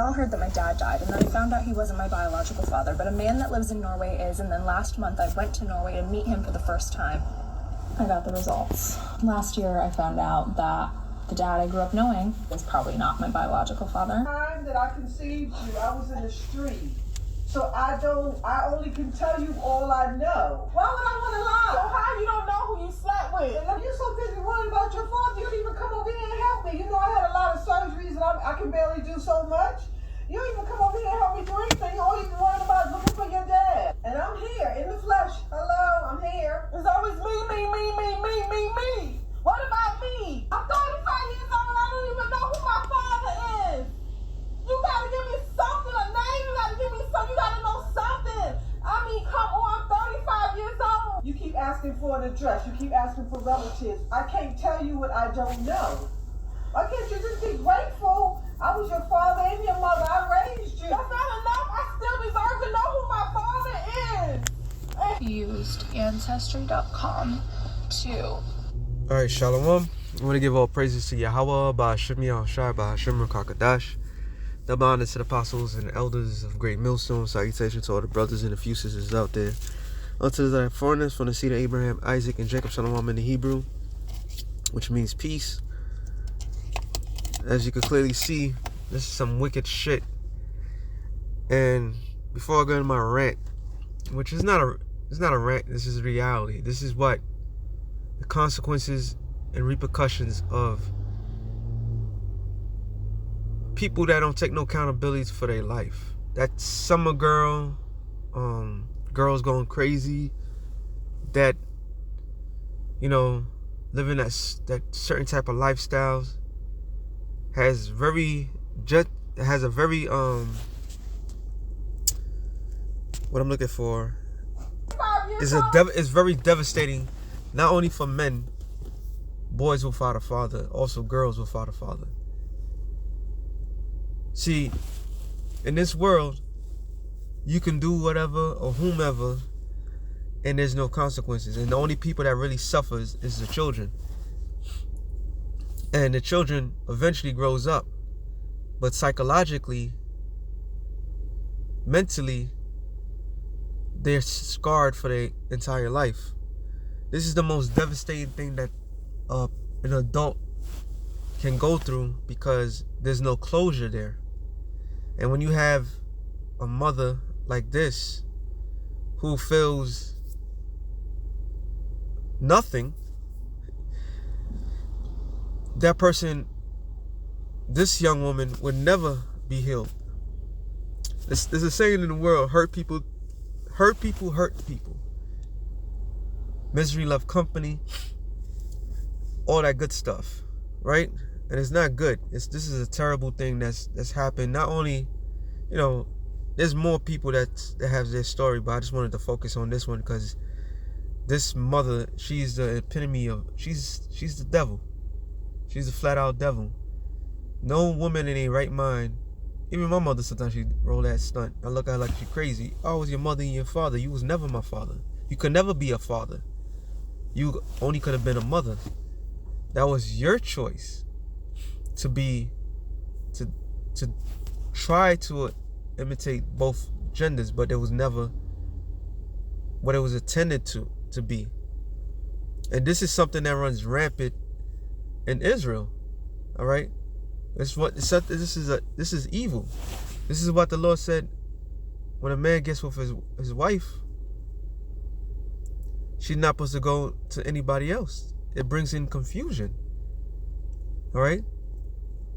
all heard that my dad died, and then I found out he wasn't my biological father, but a man that lives in Norway is, and then last month I went to Norway to meet him for the first time. I got the results. Last year I found out that the dad I grew up knowing is probably not my biological father. The time that I conceived you, I was in the street. So I only can tell you all I know. Why would I want to lie? So how you don't know who you slept with? And if you're so busy worrying about your father, you don't even come over here and help me. You know, I had a lot of surgeries and I can barely do so much. You don't even come over here and help me do anything. All you're worried about is looking for your dad. And I'm here, in the flesh. Hello, I'm here. It's always me. What about me? I'm 35 years old and I don't even know who my father is. You gotta give me something, a name, you gotta give me something, you gotta know something. I mean, come on, I'm 35 years old. You keep asking for an address, you keep asking for relatives. I can't tell you what I don't know. Why can't you just be grateful? I was your father and your mother, I raised you. That's not enough, I still deserve to know who my father is. Used Ancestry.com to... Alright, Shalom. I want to give all praises to Yahweh, Ba'ashem Yahushai, Ba'ashem Rakakadash. Double honor to the apostles and elders of Great Millstone. Salutations to all the brothers and the few sisters out there. Unto the foreigners from the seed of Abraham, Isaac, and Jacob, Shalom in the Hebrew, which means peace. As you can clearly see, this is some wicked shit. And before I go into my rant, which is not a rant, this is reality. This is what the consequences and repercussions of people that don't take no accountability for their life. That summer girl, girls going crazy, that, you know, living that certain type of lifestyles has a very what I'm looking for is very devastating, not only for men, boys without a father, also girls without a father. See, in this world, you can do whatever or whomever, and there's no consequences. And the only people that really suffers is the children. And the children eventually grows up, but psychologically, mentally, they're scarred for their entire life. This is the most devastating thing that an adult can go through, because there's no closure there. And when you have a mother like this who feels nothing, that person, this young woman, would never be healed. There's a saying in the world: hurt people hurt people. Misery love company, all that good stuff, right? And it's not good. This is a terrible thing that's happened. Not only, you know, there's more people that have their story, but I just wanted to focus on this one because this mother, she's the epitome of, she's the devil. She's a flat out devil. No woman in a right mind, even my mother, sometimes she roll that stunt. I look at her like she's crazy. I was your mother and your father. You was never my father. You could never be a father. You only could have been a mother. That was your choice to try to imitate both genders, but it was never what it was intended to be. And this is something that runs rampant in Israel. All right, this is evil. This is what the Lord said. When a man gets with his wife, she's not supposed to go to anybody else. It brings in confusion. All right,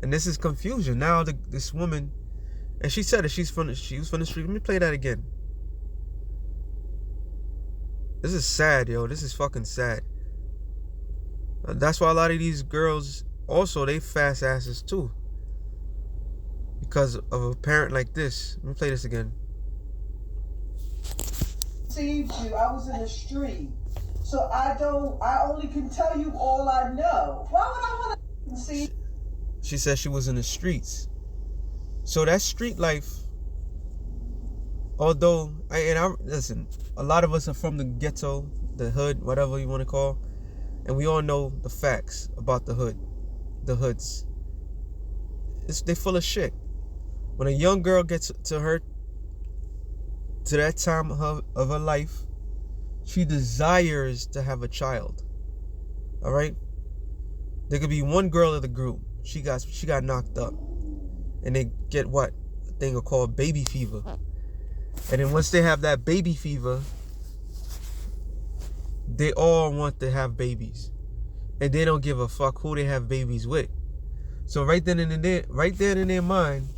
and this is confusion. Now this woman, and she said that she was from the street. Let me play that again. This is sad, yo. This is fucking sad. That's why a lot of these girls also, they fast asses too, because of a parent like this. Let me play this again. Conceived you, I was in the street. So I only can tell you all I know. Why would I want to conceive? She said she was in the streets. So that street life, although, listen, a lot of us are from the ghetto, the hood, whatever you want to call, and we all know the facts about the hoods. They're full of shit. When a young girl gets to that time of her life, she desires to have a child. All right. There could be one girl in the group. She got knocked up, and they get what a thing called baby fever. And then once they have that baby fever, they all want to have babies, and they don't give a fuck who they have babies with. So right then and there, right there in their mind,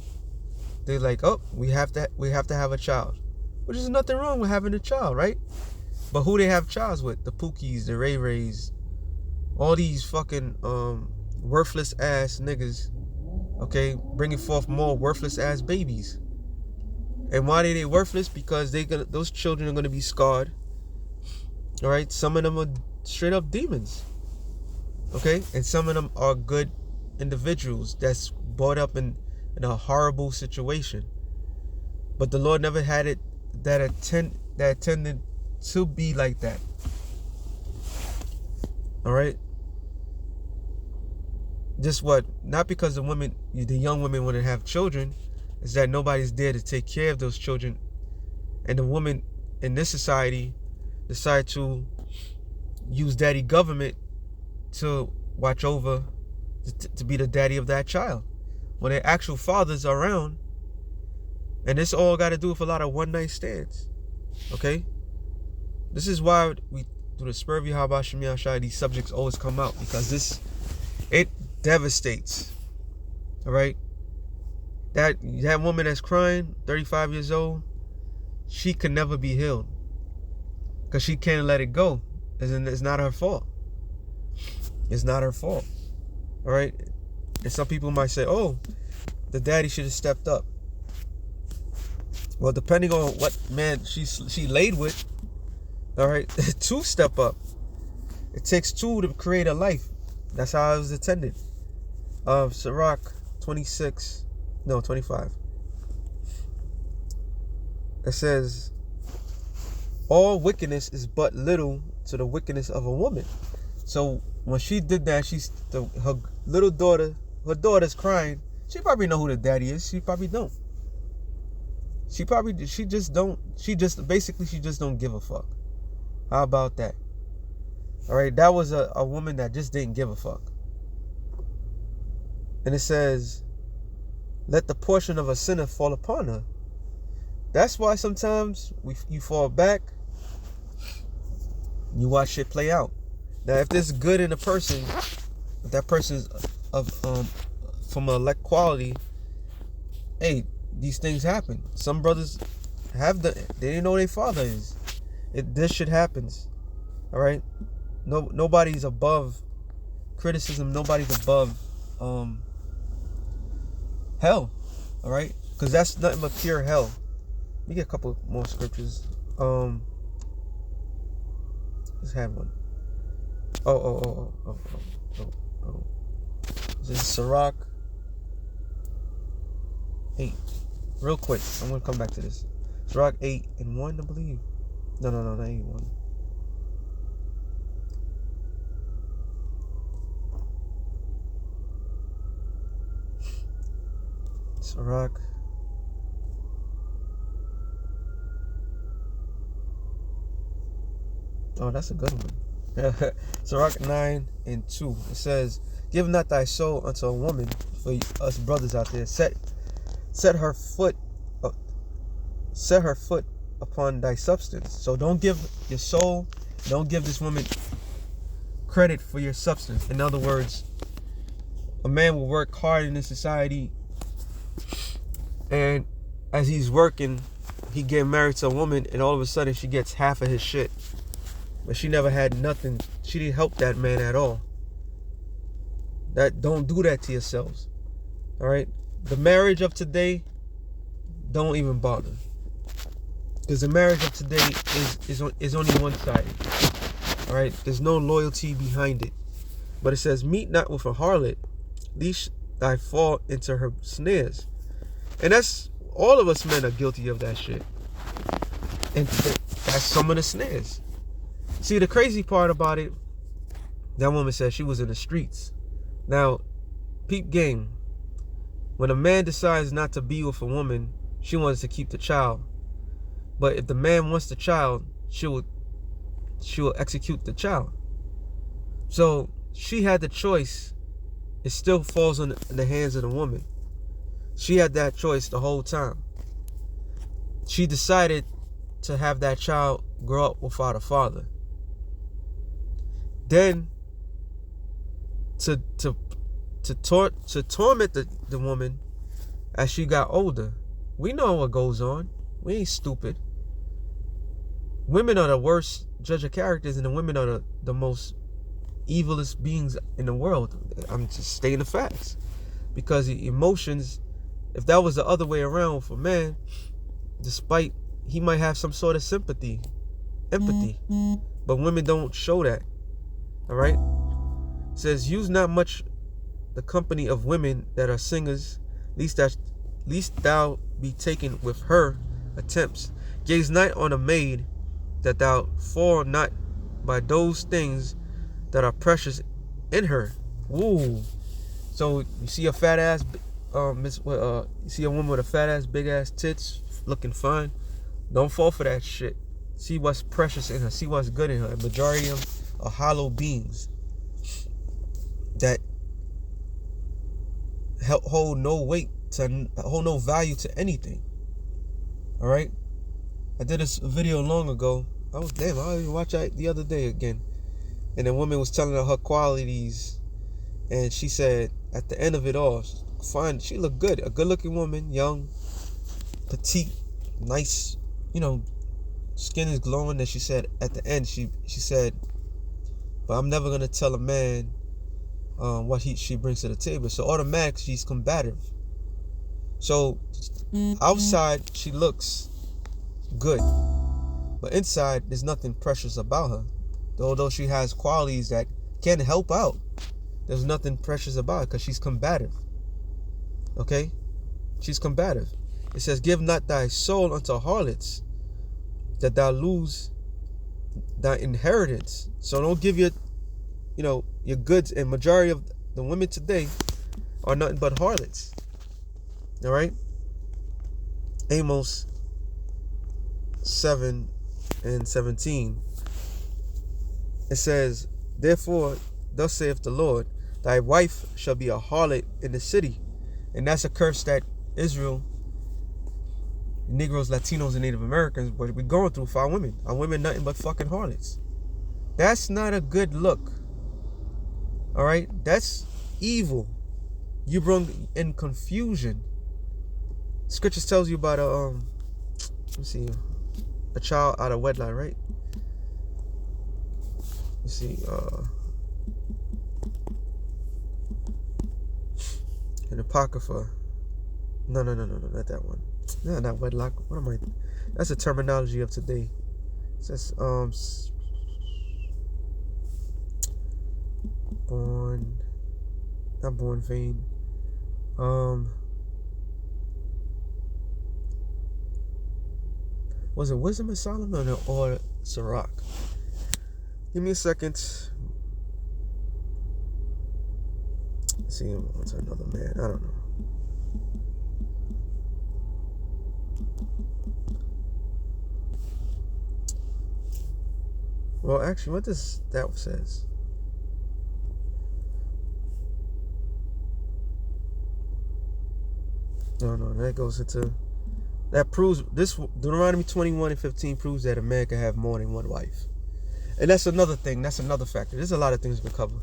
they're like, oh, we have to have a child, which is nothing wrong with having a child, right? But who they have childs with? The Pookies, the Ray Rays, all these fucking worthless ass niggas, okay, bringing forth more worthless ass babies. And why are they worthless? Because those children are gonna be scarred. All right, some of them are straight up demons, okay, and some of them are good individuals that's brought up in a horrible situation. But the Lord never had it that intended to be like that. All right. Just what? Not because the young women want to have children, is that nobody's there to take care of those children, and the woman in this society decide to use daddy government to watch over, to be the daddy of that child, when their actual father's around. And this all got to do with a lot of one night stands. Okay. This is why we, through the spur of Yahweh Shem Yahshai, these subjects always come out, because it devastates. All right. That woman that's crying, 35 years old, she can never be healed, because she can't let it go. It's not her fault. It's not her fault. All right. And some people might say, oh, the daddy should have stepped up. Well, depending on what man she laid with, all right, two step up. It takes two to create a life. That's how it was intended. Sirach 25. It says, all wickedness is but little to the wickedness of a woman. So when she did that, her little daughter, her daughter's crying. She probably know who the daddy is. She probably don't. She just don't give a fuck. How about that? All right, that was a woman that just didn't give a fuck. And it says, let the portion of a sinner fall upon her. That's why sometimes you fall back, you watch shit play out. Now, if there's good in a person, if that person's from a elect quality, hey, these things happen. Some brothers they didn't know their father is. This shit happens. All right. Nobody's above criticism. Nobody's above hell. All right, because that's nothing but pure hell. Let me get a couple more scriptures. Let's have one. Oh. This is Sirach 8. Real quick, I'm gonna come back to this. Sirach 8:1, I believe. No, not 8:1. Sirach. Oh, that's a good one. Sirach 9:2. It says, give not thy soul unto a woman. For us brothers out there, set her foot upon thy substance. So don't give your soul, don't give this woman credit for your substance. In other words, a man will work hard in this society, and as he's working, he get married to a woman, and all of a sudden she gets half of his shit. But she never had nothing. She didn't help that man at all. Don't do that to yourselves. All right? The marriage of today, don't even bother. Because the marriage of today is only one-sided. All right? There's no loyalty behind it. But it says, meet not with a harlot, lest thy fall into her snares. And that's, all of us men are guilty of that shit. And that's some of the snares. See, the crazy part about it, that woman said she was in the streets. Now, peep game. When a man decides not to be with a woman, she wants to keep the child. But if the man wants the child, she will execute the child. So she had the choice. It still falls in the hands of the woman. She had that choice the whole time. She decided to have that child grow up without a father. Then to torment the woman as she got older. We know what goes on. We ain't stupid. Women are the worst judge of characters, and the women are the most evilest beings in the world. I'm just stating the facts. Because the emotions, if that was the other way around for man, despite he might have some sort of sympathy, empathy, but women don't show that. All right? It says, use not much the company of women that are singers, least thou be taken with her attempts. Gaze not on a maid, that thou fall not by those things that are precious in her. Woo. So you see a fat ass, you see a woman with a fat ass, big ass tits, looking fine. Don't fall for that shit. See what's precious in her. See what's good in her. A majority of them are hollow beings that hold no weight to hold no value to anything. All right. I did this video long ago. I even watched it the other day again. And the woman was telling her qualities, and she said at the end of it all, fine, she looked good, a good-looking woman, young, petite, nice, skin is glowing. And she said at the end, she said, but I'm never gonna tell a man what she brings to the table. So automatically she's combative. So outside she looks good, but inside there's nothing precious about her. Although she has qualities that can help out, there's nothing precious about her because she's combative. Okay? She's combative. It says, give not thy soul unto harlots, that thou lose thy inheritance. So don't give your goods. And majority of the women today are nothing but harlots. All right? Amos 7:17. It says, therefore, thus saith the Lord, thy wife shall be a harlot in the city. And that's a curse that Israel, Negroes, Latinos, and Native Americans, but we're going through for our women. Our women nothing but fucking harlots. That's not a good look. All right? That's evil. You bring in confusion. Scriptures tells you about a child out of wedlock, right? You see, in Apocrypha. No, not that one. No, not wedlock. What am I? That's the terminology of today. It says, not born vain. Was it Wisdom of Solomon or Sirach? Give me a second. Let's see, what's another man? I don't know. Well, actually, what does that says? No, that goes into, that proves, this Deuteronomy 21:15 proves that a man can have more than one wife. And that's another thing, that's another factor. There's a lot of things we cover.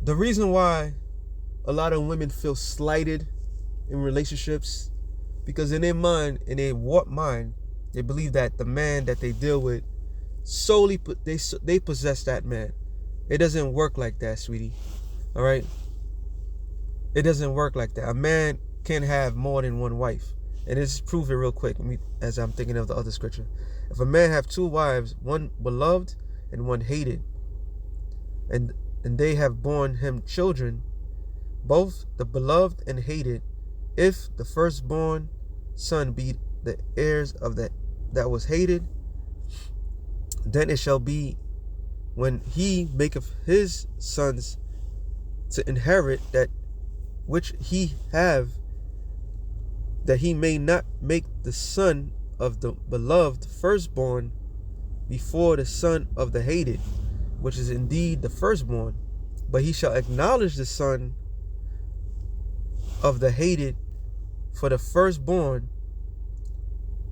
The reason why a lot of women feel slighted in relationships, because in their mind, in their warped mind, they believe that the man that they deal with solely they possess that man. It doesn't work like that, sweetie. All right? It doesn't work like that. A man can have more than one wife. And let's prove it real quick as I'm thinking of the other scripture. If a man have two wives, one beloved and one hated, and they have borne him children, both the beloved and hated, if the firstborn son be the heirs of that was hated, then it shall be, when he maketh his sons to inherit, that which he have, that he may not make the son of the beloved firstborn before the son of the hated, which is indeed the firstborn. But he shall acknowledge the son of the hated for the firstborn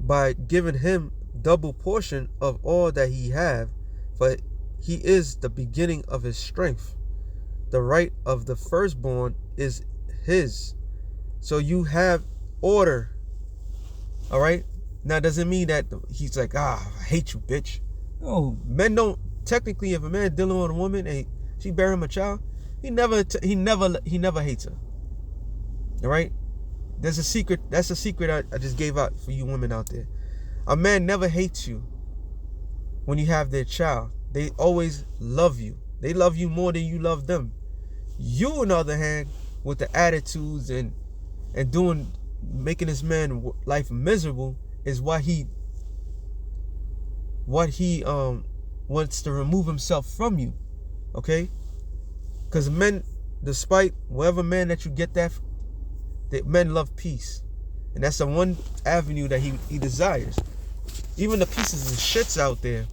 by giving him double portion of all that he have, for he is the beginning of his strength. The right of the firstborn is his. So you have order. All right. Now, doesn't mean that he's like, I hate you, bitch. No, men don't. Technically, if a man dealing with a woman and she bear him a child, he never hates her. All right. There's a secret. That's a secret I just gave out for you women out there. A man never hates you when you have their child. They always love you. They love you more than you love them. You, on the other hand, with the attitudes and making this man life miserable, is why he wants to remove himself from you. Okay? Because men, despite whatever man that you get that men love peace. And that's the one avenue that he desires. Even the pieces of shits out there,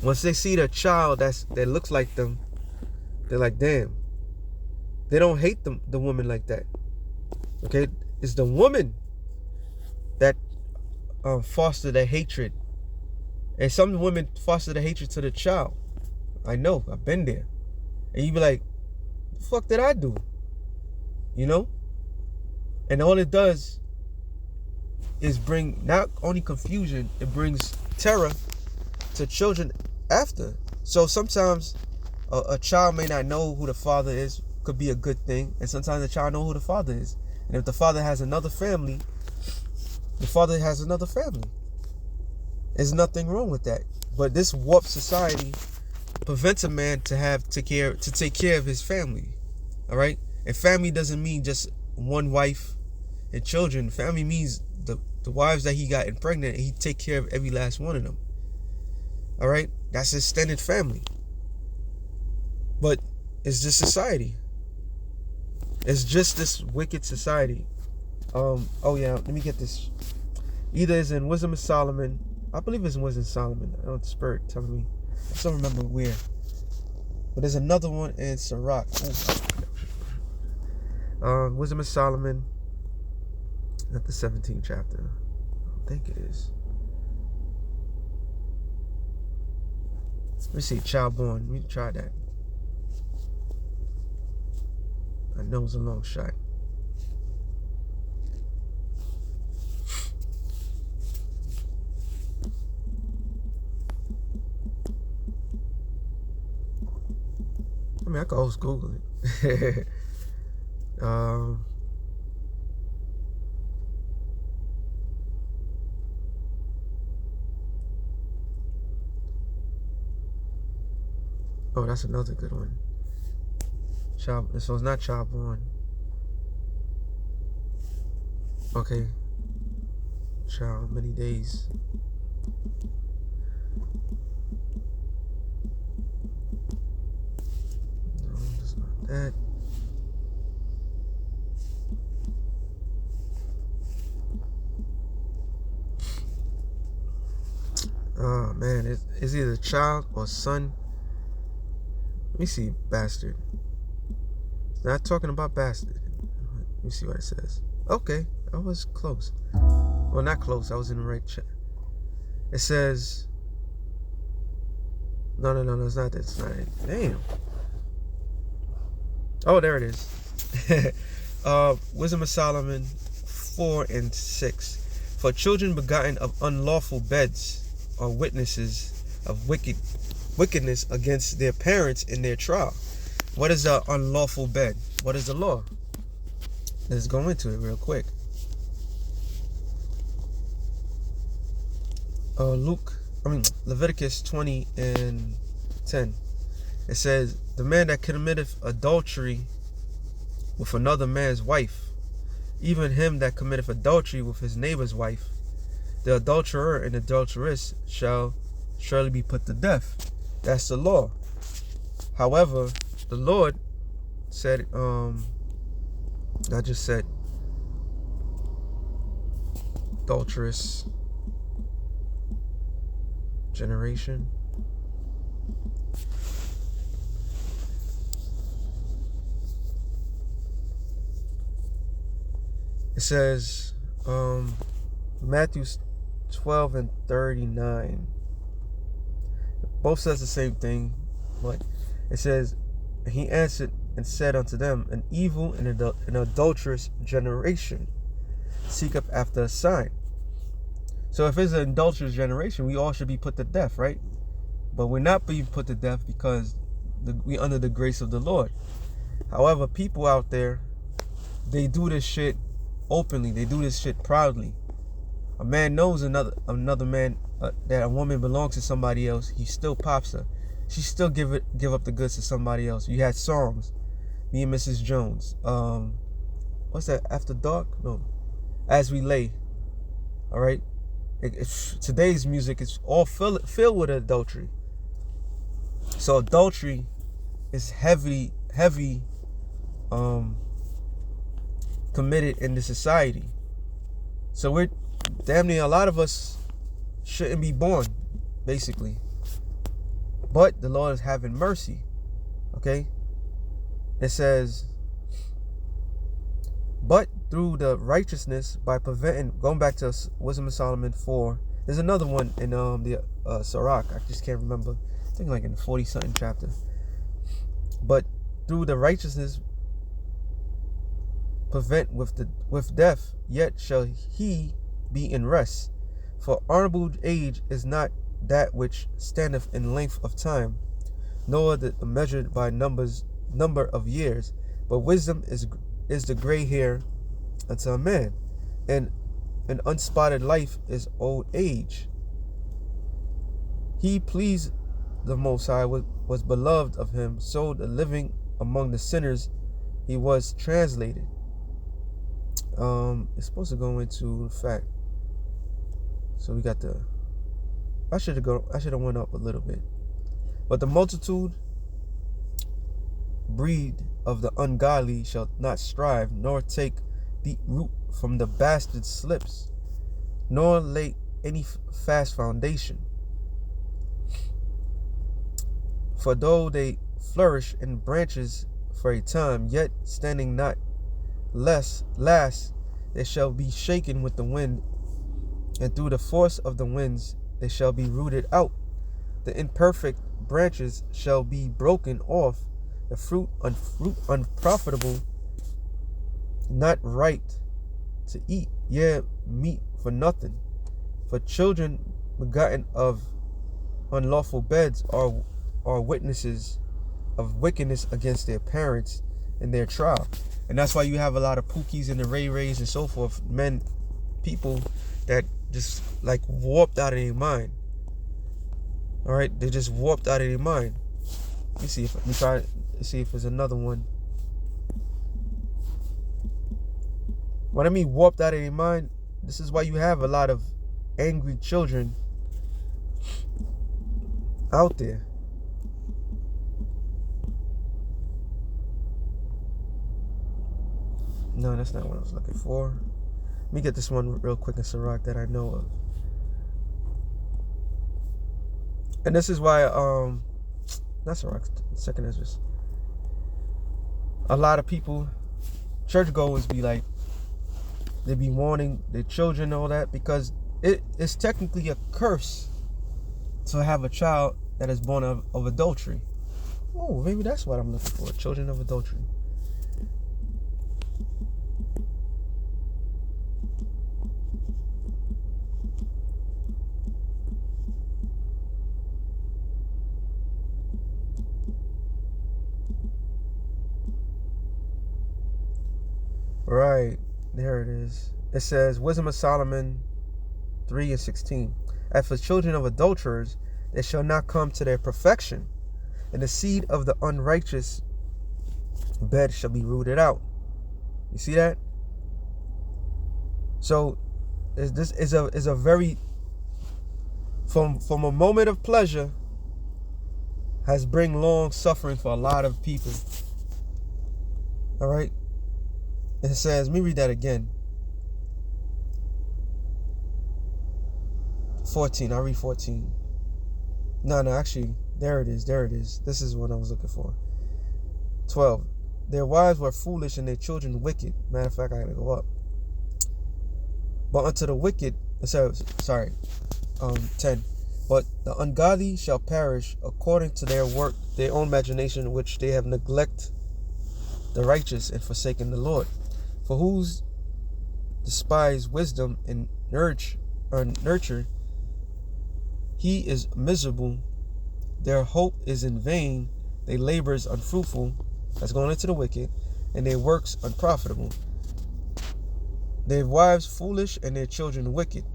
once they see the child that looks like them, they're like, damn. They don't hate the woman like that. Okay? It's the woman that foster the hatred. And some women foster the hatred to the child. I know. I've been there. And you be like, the fuck did I do? You know? And all it does is bring not only confusion, it brings terror to children after. So sometimes a child may not know who the father is, could be a good thing. And sometimes the child know who the father is. And if the father has another family, the father has another family. There's nothing wrong with that. But this warped society prevents a man to take care of his family. All right? And family doesn't mean just one wife and children. Family means the wives that he got pregnant, and he take care of every last one of them. All right? That's extended family. But it's just society. It's just this wicked society. Oh yeah, let me get this. Either it's in Wisdom of Solomon. I believe it's in Wisdom of Solomon. I don't the Spirit telling me. I still remember where. But there's another one in Sirach. Wisdom of Solomon. Not the 17th chapter. I don't think it is. Let me see. Child born. Let me try that. I know it's a long shot. I mean, I could always Google it. Oh, that's another good one. So it's not child born. Okay. Child, many days. No, that's not that. Oh man, it's either child or son. Let me see, bastard. It's not talking about bastard. Let me see what it says. Okay, I was close. Well, not close. I was in the right chat. It says. No, it's not that. It's not it. Damn. Oh, there it is. Wisdom of Solomon 4 and 6. For children begotten of unlawful beds are witnesses of wickedness against their parents in their trial. What is an unlawful bed? What is the law? Let's go into it real quick. Leviticus 20 and 10. It says, the man that committeth adultery with another man's wife, even him that committeth adultery with his neighbor's wife, the adulterer and adulteress shall surely be put to death. That's the law. However, the Lord said, I just said adulterous generation. It says Matthew 12 and 39. Both says the same thing, but it says, he answered and said unto them, an evil and an adulterous generation seeketh after a sign. So if it's an adulterous generation, we all should be put to death, right? But we're not being put to death because we're under the grace of the Lord. However, people out there, they do this shit openly. They do this shit proudly. A man knows another man that a woman belongs to somebody else. He still pops her. She still give up the goods to somebody else. You had songs, me and Mrs. Jones. What's that? After Dark? No, As We Lay. All right. Today's music is all filled with adultery. So adultery is heavy committed in the society. So we're damn near, a lot of us shouldn't be born, basically. But the Lord is having mercy. Okay? It says, but through the righteousness by preventing, going back to Wisdom of Solomon 4, there's another one in the Sirach, I just can't remember. I think like in the 40-something chapter. But through the righteousness prevent with death, yet shall he be in rest. For honorable age is not that which standeth in length of time, nor measured by number of years, but wisdom is the gray hair unto a man, and an unspotted life is old age. He pleased the Most High, was beloved of him, so the living among the sinners he was translated. It's supposed to go into fact. So we got I should have went up a little bit. But the multitude breed of the ungodly shall not strive, nor take deep root from the bastard slips, nor lay any fast foundation. For though they flourish in branches for a time, yet standing not last, they shall be shaken with the wind, and through the force of the winds they shall be rooted out. The imperfect branches shall be broken off, the fruit unprofitable, not right to eat, yea, meat for nothing. For children begotten of unlawful beds are witnesses of wickedness against their parents in their trial. And that's why you have a lot of Pookies and the Ray Rays and so forth, people that just like warped out of their mind. All right, they just warped out of their mind. Let me see if there's another one. When I mean warped out of their mind, this is why you have a lot of angry children out there. No, that's not what I was looking for. Let me get this one real quick in Sirach that I know of. And this is why, not Sirach, second Esdras. A lot of people, churchgoers, be like, they be warning their children and all that, because it's technically a curse to have a child that is born of adultery. Oh, maybe that's what I'm looking for, children of adultery. Right, there it is. It says, Wisdom of Solomon 3:16. As for children of adulterers, they shall not come to their perfection, and the seed of the unrighteous bed shall be rooted out. You see that? So this is a very, from a moment of pleasure has bring long suffering for a lot of people. All right. It says, let me read that again. 14. I'll read 14. No, actually, there it is. This is what I was looking for. 12. Their wives were foolish and their children wicked. Matter of fact, I gotta go up. But unto the wicked, 10. But the ungodly shall perish according to their work, their own imagination, which they have neglected the righteous and forsaken the Lord. For whose despise wisdom and nurture, he is miserable. Their hope is in vain. Their labor is unfruitful. That's going into the wicked, and their works unprofitable. Their wives foolish and their children wicked.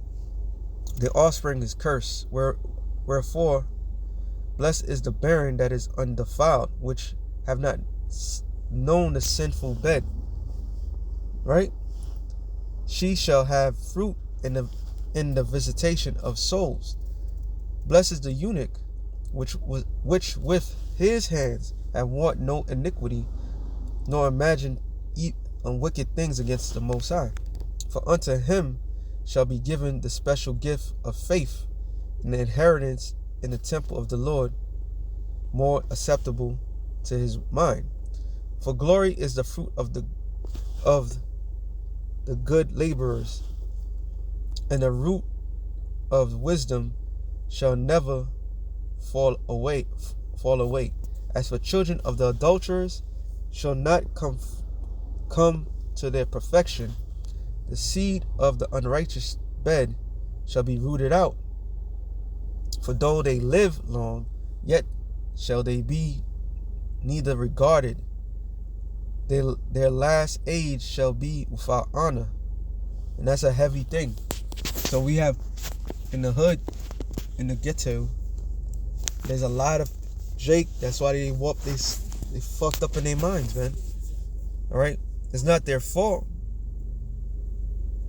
Their offspring is cursed. Wherefore, blessed is the barren that is undefiled, which have not known the sinful bed. Right? She shall have fruit in the visitation of souls. Blessed is the eunuch, which with his hands have wrought no iniquity, nor imagined wicked things against the Most High. For unto him shall be given the special gift of faith, and the inheritance in the temple of the Lord, more acceptable to his mind. For glory is the fruit of the good laborers, and the root of wisdom shall never fall away. As for children of the adulterers shall not come to their perfection. The seed of the unrighteous bed shall be rooted out. For though they live long, yet shall they be neither regarded. Their last age shall be without honor. And that's a heavy thing. So we have in the hood, in the ghetto, there's a lot of Jake. That's why they fucked up in their minds, man. All right, it's not their fault.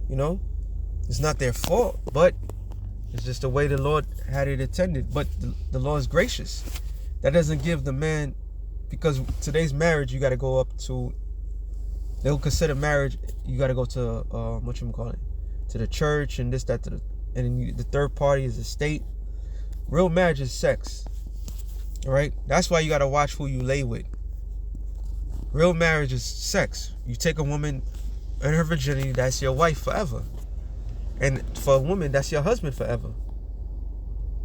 You know, it's not their fault, but it's just the way the Lord had it intended. But the Lord is gracious. That doesn't give the man, because today's marriage, you got to go up to. They'll consider marriage. You got to go to to the church and this, that, and the third party is the state. Real marriage is sex. All right, that's why you got to watch who you lay with. Real marriage is sex. You take a woman in her virginity, that's your wife forever. And for a woman, that's your husband forever.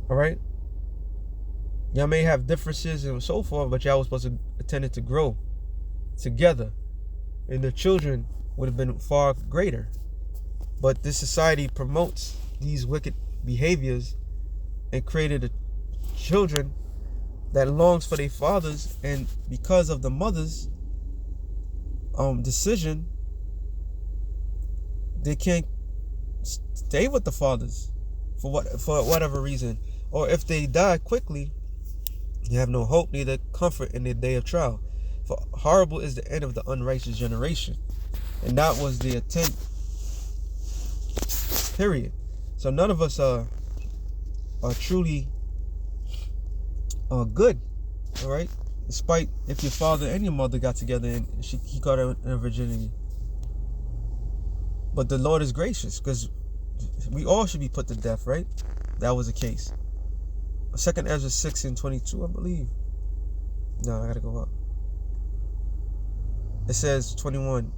All right? Y'all may have differences and so forth, but y'all was supposed to intend to grow together. And the children would have been far greater. But this society promotes these wicked behaviors and created children that longs for their fathers, and because of the mother's decision, they can't stay with the fathers for whatever reason, or if they die quickly, you have no hope, neither comfort in the day of trial. For horrible is the end of the unrighteous generation, and that was the intent. Period. So none of us are truly good. All right. Despite if your father and your mother got together and he caught her in her virginity. But the Lord is gracious, because we all should be put to death, right? That was the case. 2nd Ezra 6:22, I believe. No, I gotta go up. It says 21.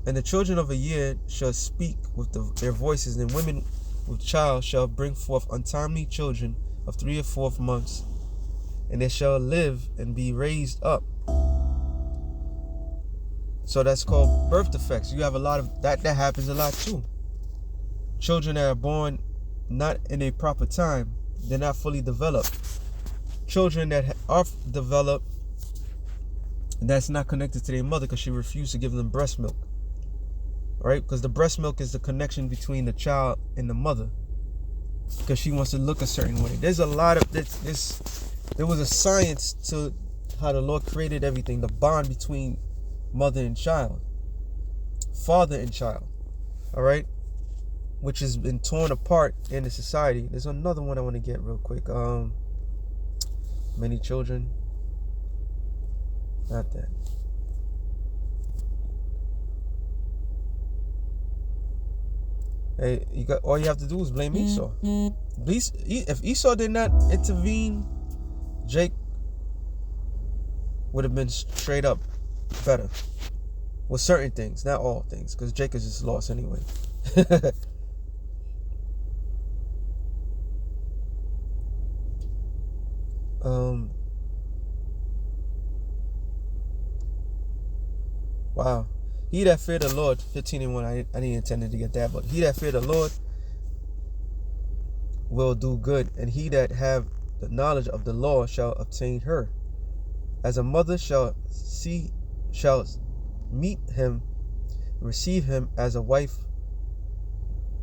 And the children of a year shall speak with their voices, and women with child shall bring forth untimely children of 3 or 4 months, and they shall live and be raised up. So that's called birth defects. You have a lot of that happens a lot too. Children that are born not in a proper time, they're not fully developed. Children that are developed, that's not connected to their mother because she refused to give them breast milk. Right? Because the breast milk is the connection between the child and the mother, because she wants to look a certain way. There's a lot of this. There was a science to how the Lord created everything, the bond between mother and child, father and child. All right, which has been torn apart in the society. There's another one I want to get real quick. Many children. Not that. Hey, you got all you have to do is blame Esau. If Esau did not intervene, Jake would have been straight up better with certain things, not all things, because Jake is just lost anyway. Wow. He that feared the Lord, 15:1. I didn't intend to get that, but he that feared the Lord will do good, and he that have the knowledge of the law shall obtain her. As a mother shall meet him, receive him as a wife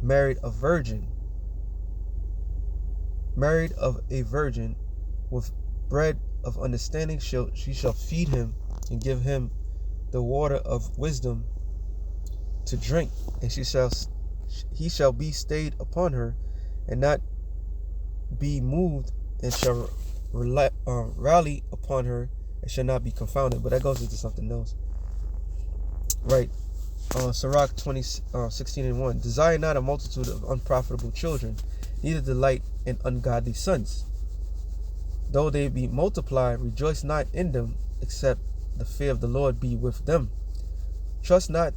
married of a virgin, with bread of understanding she shall feed him, and give him the water of wisdom to drink, and he shall be stayed upon her, and not be moved, and shall rally upon her, and shall not be confounded. But that goes into something else, right? Sirach 16:1. Desire not a multitude of unprofitable children, neither delight in ungodly sons. Though they be multiplied, rejoice not in them, except the fear of the Lord be with them. Trust not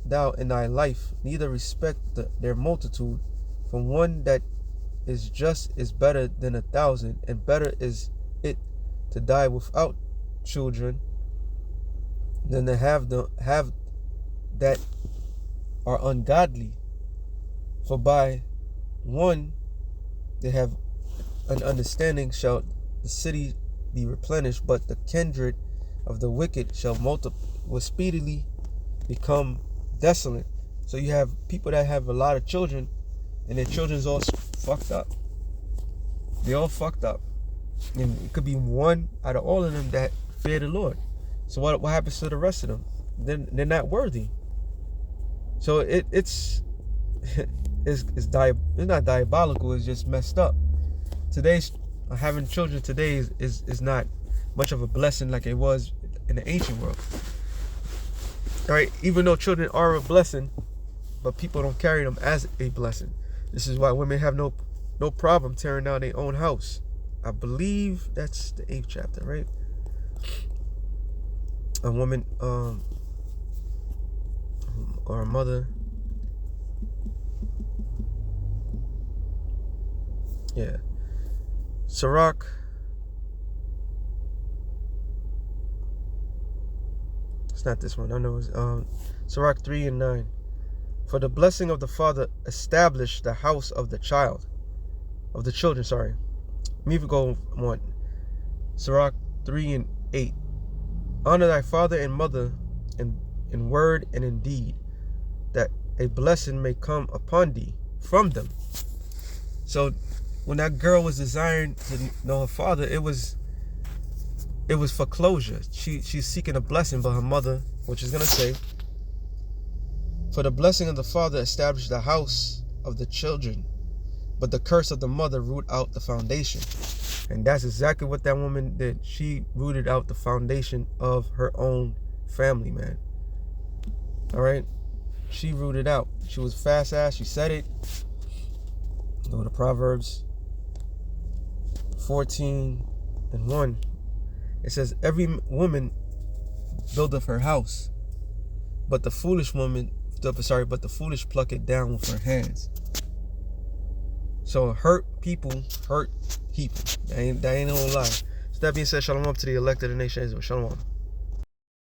thou in thy life, neither respect their multitude. From one that is just is better than 1,000, and better is it to die without children than to have that are ungodly. For by one they have an understanding shall the city be replenished, but the kindred of the wicked will speedily become desolate. So you have people that have a lot of children, and their children's all fucked up. They all fucked up, and it could be one out of all of them that fear the Lord. So what happens to the rest of them? They're not worthy. So it's not diabolical. It's just messed up. Having children today is not much of a blessing like it was in the ancient world. All right, even though children are a blessing, but people don't carry them as a blessing. This is why women have no problem tearing down their own house. I believe that's the 8th chapter, right? A woman or a mother, yeah. Sirach, it's not this one. I know it's Sirach 3:9. For the blessing of the father established the house of the children. Sorry. Let me even go one. Sirach 3:8. Honor thy father and mother in word and in deed, that a blessing may come upon thee from them. So when that girl was desiring to know her father, it was for closure. She's seeking a blessing, but her mother, which is gonna say, for the blessing of the father established the house of the children, but the curse of the mother root out the foundation. And that's exactly what that woman did. She rooted out the foundation of her own family, man. All right? She rooted out. She was fast-ass. She said it. Go to Proverbs 14:1. It says, every woman buildeth her house, but the foolish pluck it down with her hands. So hurt people. That ain't no lie. So that being said, shalom up to the elect of the nation Israel. Shalom.